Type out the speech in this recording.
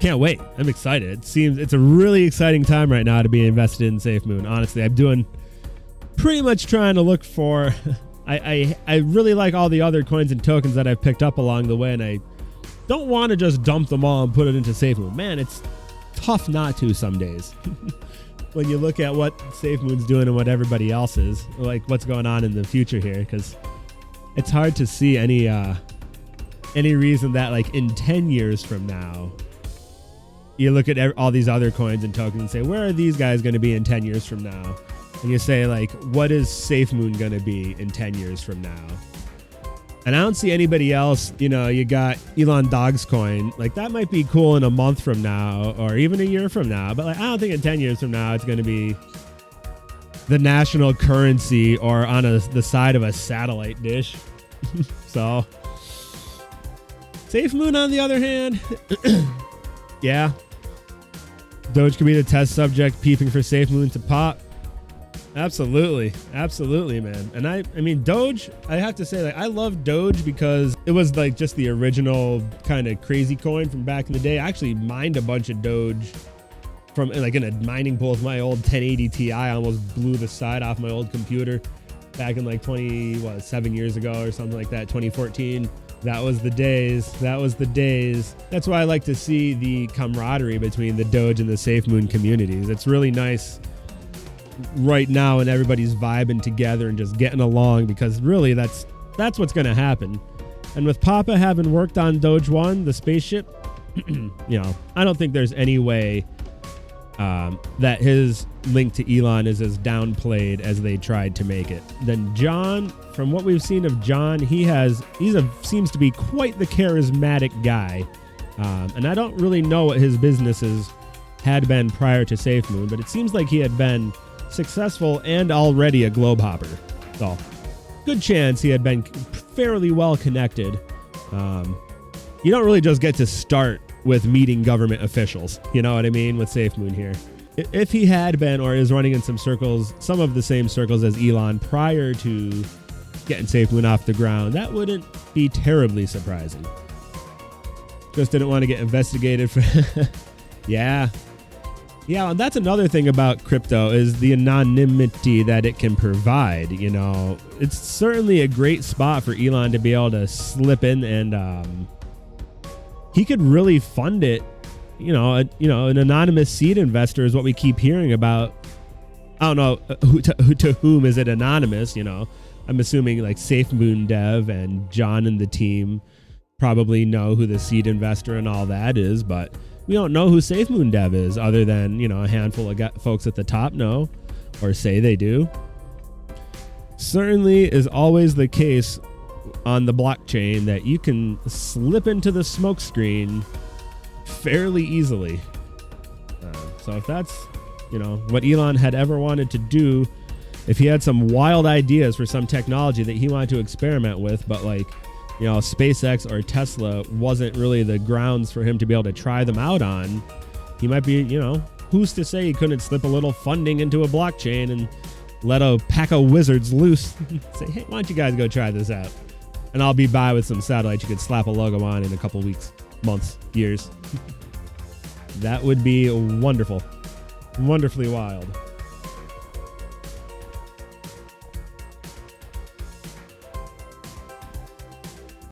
can't wait. I'm excited. It seems it's a really exciting time right now to be invested in Safemoon. Honestly, I'm doing pretty much trying to look for. I really like all the other coins and tokens that I've picked up along the way, and I don't want to just dump them all and put it into Safemoon. Man, it's tough not to some days. When you look at what Safemoon's doing and what everybody else is, like what's going on in the future here, because it's hard to see any reason that like in 10 years from now, you look at all these other coins and tokens and say, where are these guys going to be in 10 years from now? And you say like, what is Safemoon going to be in 10 years from now? And I don't see anybody else. You know, you got Elon Dogecoin. Like that might be cool in a month from now or even a year from now. But like, I don't think in 10 years from now, it's going to be the national currency or on the side of a satellite dish. So Safemoon, on the other hand, yeah, Doge could be the test subject, peeping for Safemoon to pop. Absolutely, man. And I mean, Doge, I have to say, like, I love Doge because it was like just the original kind of crazy coin from back in the day. I actually mined a bunch of Doge from like in a mining pool with my old 1080 Ti. I almost blew the side off my old computer back in like 7 years ago or something like that, 2014. That was the days. That's why I like to see the camaraderie between the Doge and the Safemoon communities. It's really nice right now, and everybody's vibing together and just getting along, because really that's what's going to happen. And with Papa having worked on Doge 1, the spaceship, you know, I don't think there's any way that his link to Elon is as downplayed as they tried to make it. Then John, from what we've seen of John, he seems to be quite the charismatic guy. And I don't really know what his businesses had been prior to Safemoon, but it seems like he had been successful and already a globe hopper. So good chance he had been fairly well connected. You don't really just get to start with meeting government officials, you know what I mean, with Safemoon here. If he had been or is running in some circles, some of the same circles as Elon prior to getting Safemoon off the ground, that wouldn't be terribly surprising. Just didn't want to get investigated for yeah, and that's another thing about crypto, is the anonymity that it can provide. You know, it's certainly a great spot for Elon to be able to slip in, and he could really fund it. You know, an anonymous seed investor is what we keep hearing about. I don't know to whom is it anonymous. You know, I'm assuming like Safemoon Dev and John and the team probably know who the seed investor and all that is, but we don't know who Safemoon Dev is, other than, you know, a handful of folks at the top know or say they do. Certainly is always the case on the blockchain that you can slip into the smoke screen fairly easily. So if that's, you know, what Elon had ever wanted to do, if he had some wild ideas for some technology that he wanted to experiment with, but like, you know, SpaceX or Tesla wasn't really the grounds for him to be able to try them out on, he might be, you know, who's to say he couldn't slip a little funding into a blockchain and let a pack of wizards loose. Say, hey, why don't you guys go try this out? And I'll be by with some satellites you could slap a logo on in a couple weeks, months, years. That would be wonderful. Wonderfully wild.